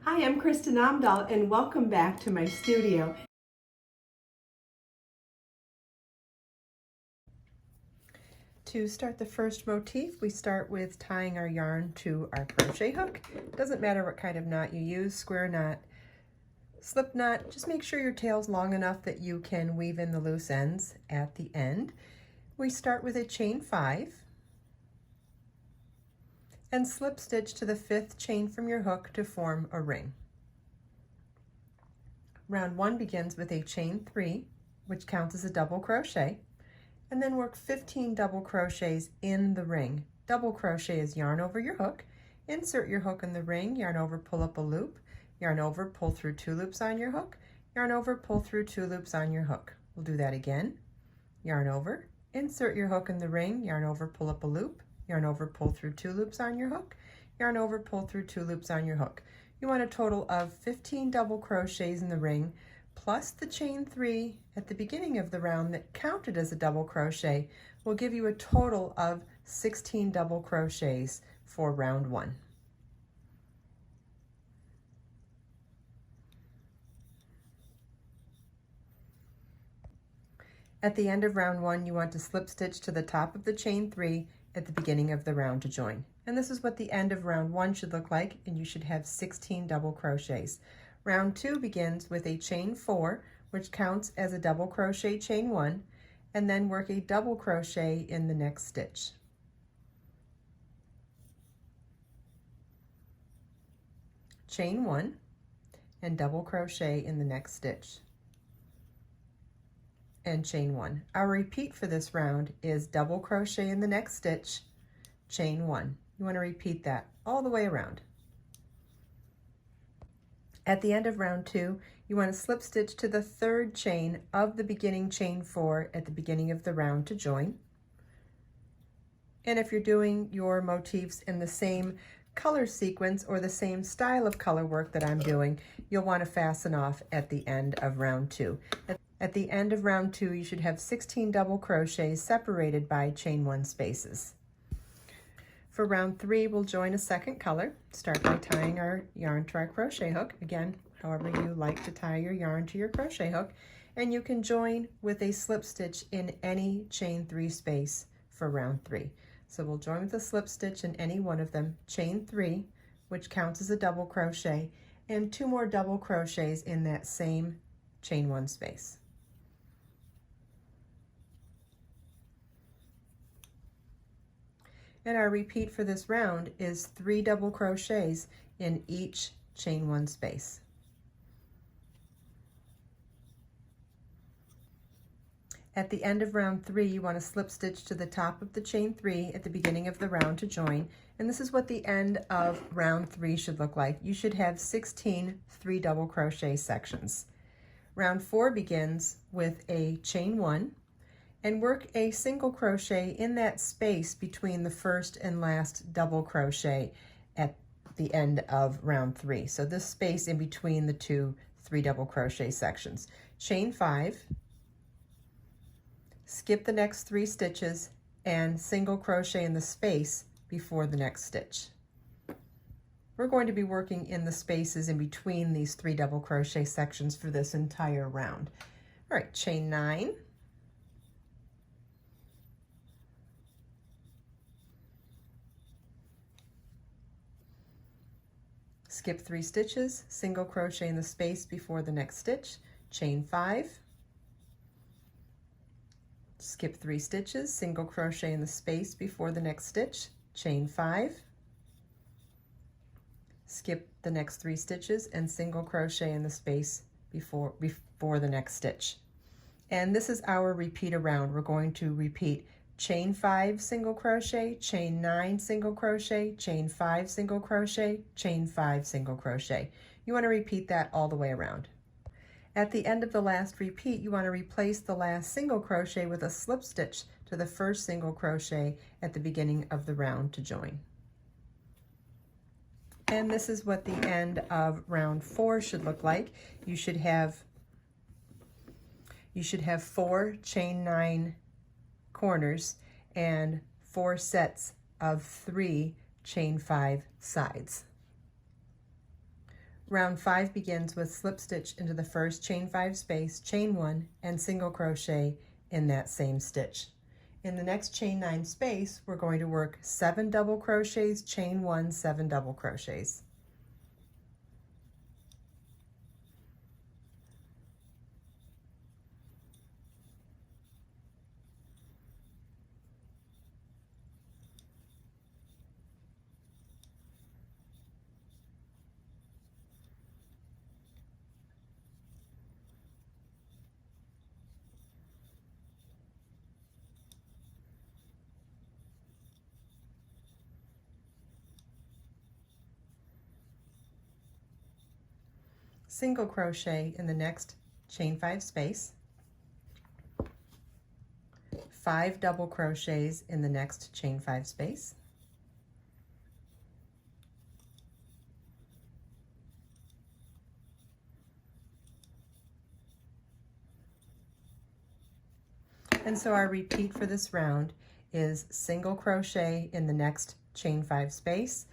Hi, I'm Kristin Omdahl and welcome back to my studio. To start the first motif, we start with tying our yarn to our crochet hook. Doesn't matter what kind of knot you use, square knot, slip knot, just make sure your tail's long enough that you can weave in the loose ends at the end. We start with a chain 5 and slip stitch to the 5th chain from your hook to form a ring. Round 1 begins with a chain 3, which counts as a double crochet, and then work 15 double crochets in the ring. Double crochet is yarn over your hook, insert your hook in the ring, yarn over, pull up a loop, yarn over, pull through 2 loops on your hook, yarn over, pull through 2 loops on your hook. We'll do that again. Yarn over, insert your hook in the ring, yarn over, pull up a loop, yarn over, pull through 2 loops on your hook, yarn over, pull through 2 loops on your hook. You want a total of 15 double crochets in the ring, plus the chain 3 at the beginning of the round that counted as a double crochet will give you a total of 16 double crochets for round 1. At the end of round 1, you want to slip stitch to the top of the chain 3 at the beginning of the round to join. And this is what the end of round 1 should look like, and you should have 16 double crochets. Round 2 begins with a chain 4, which counts as a double crochet chain 1, and then work a double crochet in the next stitch. Chain 1 and double crochet in the next stitch, and chain 1. Our repeat for this round is double crochet in the next stitch, chain 1. You want to repeat that all the way around. At the end of round 2, you want to slip stitch to the 3rd chain of the beginning chain 4 at the beginning of the round to join. And if you're doing your motifs in the same color sequence or the same style of color work that I'm doing, you'll want to fasten off at the end of round 2. At the end of round 2, you should have 16 double crochets separated by chain 1 spaces. For round 3, we'll join a second color. Start by tying our yarn to our crochet hook. Again, however you like to tie your yarn to your crochet hook. And you can join with a slip stitch in any chain 3 space for round 3. So we'll join with a slip stitch in any one of them, chain 3, which counts as a double crochet, and 2 more double crochets in that same chain 1 space. And our repeat for this round is 3 double crochets in each chain 1 space. At the end of round 3, you want to slip stitch to the top of the chain 3 at the beginning of the round to join. And this is what the end of round 3 should look like. You should have 16 3 double crochet sections. Round 4 begins with a chain 1 and work a single crochet in that space between the first and last double crochet at the end of round 3. So this space in between the 2 3 double crochet sections. Chain 5, skip the next 3 stitches, and single crochet in the space before the next stitch. We're going to be working in the spaces in between these 3 double crochet sections for this entire round. All right, chain 9, skip 3 stitches, single crochet in the space before the next stitch, chain 5, skip 3 stitches, single crochet in the space before the next stitch, chain 5, skip the next 3 stitches and single crochet in the space before the next stitch. And this is our repeat around. We're going to repeat chain 5 single crochet, chain 9 single crochet, chain 5 single crochet, chain 5 single crochet. You want to repeat that all the way around. At the end of the last repeat, you want to replace the last single crochet with a slip stitch to the first single crochet at the beginning of the round to join. And this is what the end of round 4 should look like. You should have 4 chain 9 corners and 4 sets of 3 chain 5 sides. Round 5 begins with slip stitch into the first chain 5 space, chain 1, and single crochet in that same stitch. In the next chain 9 space, we're going to work 7 double crochets, chain 1, 7 double crochets. Single crochet in the next chain 5 space, 5 double crochets in the next chain 5 space, and so our repeat for this round is single crochet in the next chain 5 space,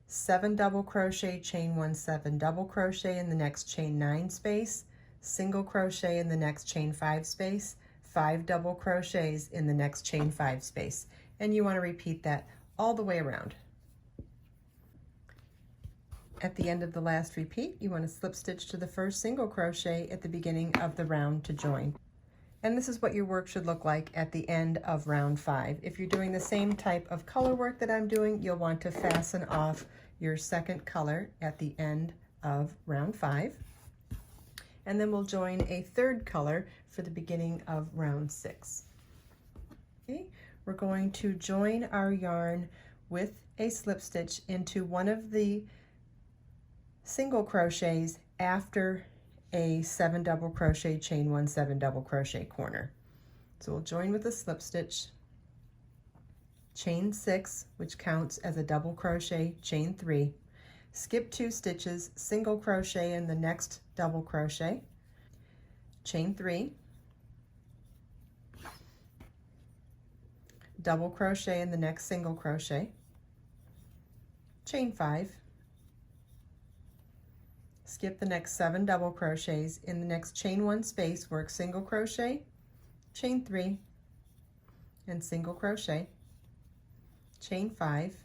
7 double crochet, chain 1, 7 double crochet in the next chain 9 space, single crochet in the next chain 5 space, 5 double crochets in the next chain 5 space. And you want to repeat that all the way around. At the end of the last repeat, you want to slip stitch to the first single crochet at the beginning of the round to join. And this is what your work should look like at the end of round 5. If you're doing the same type of color work that I'm doing, you'll want to fasten off your second color at the end of round 5. And then we'll join a third color for the beginning of round 6. Okay, we're going to join our yarn with a slip stitch into one of the single crochets after a 7 double crochet, chain 1, 7 double crochet corner. So we'll join with a slip stitch, chain 6, which counts as a double crochet, chain 3, skip 2 stitches, single crochet in the next double crochet, chain 3, double crochet in the next single crochet, chain 5, skip the next 7 double crochets, in the next chain 1 space, work single crochet, chain 3, and single crochet, chain 5,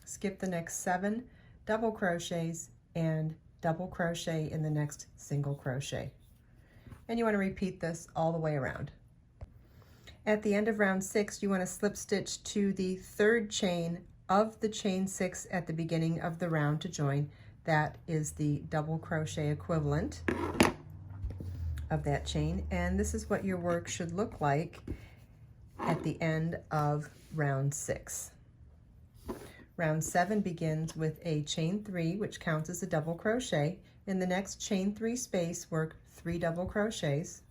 skip the next 7 double crochets and double crochet in the next single crochet. And you want to repeat this all the way around. At the end of round 6, you want to slip stitch to the third chain of the chain 6 at the beginning of the round to join. That is the double crochet equivalent of that chain, and this is what your work should look like at the end of round 6. Round 7 begins with a chain 3, which counts as a double crochet. In the next chain 3 space, work 3 double crochets.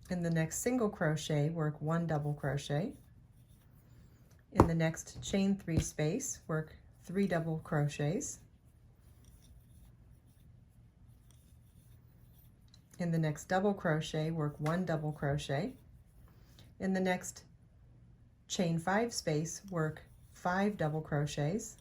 In the next single crochet, work 1 double crochet. In the next chain 3 space, work 3 double crochets. In the next double crochet, work 1 double crochet. In the next chain 5 space, work 5 double crochets.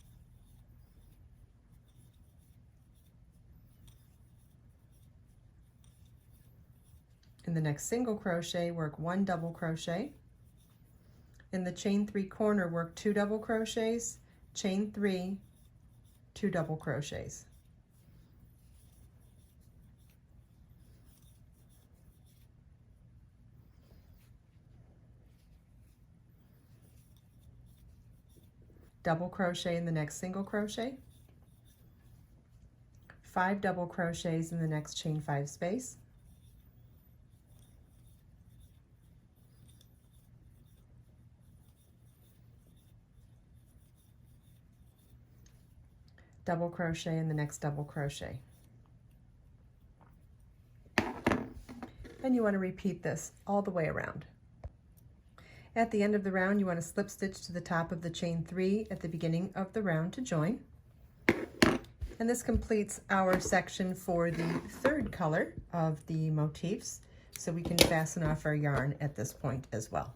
In the next single crochet, work 1 double crochet. In the chain 3 corner, work 2 double crochets, chain 3, 2 double crochets. Double crochet in the next single crochet, 5 double crochets in the next chain 5 space, double crochet in the next double crochet. And you want to repeat this all the way around. At the end of the round, you want to slip stitch to the top of the chain 3 at the beginning of the round to join. And this completes our section for the third color of the motifs, so we can fasten off our yarn at this point as well.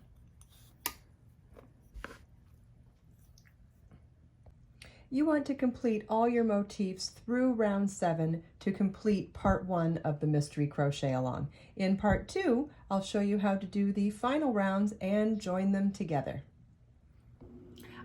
you want to complete all your motifs through round 7 to complete part 1 of the mystery crochet along. In part 2, I'll show you how to do the final rounds and join them together.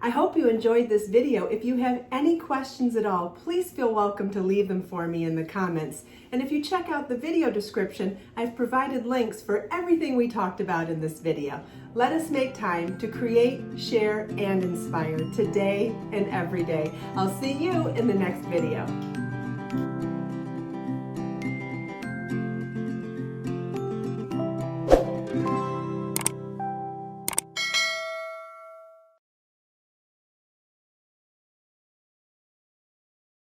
I hope you enjoyed this video. If you have any questions at all, please feel welcome to leave them for me in the comments. And if you check out the video description, I've provided links for everything we talked about in this video. Let us make time to create, share, and inspire today and every day. I'll see you in the next video.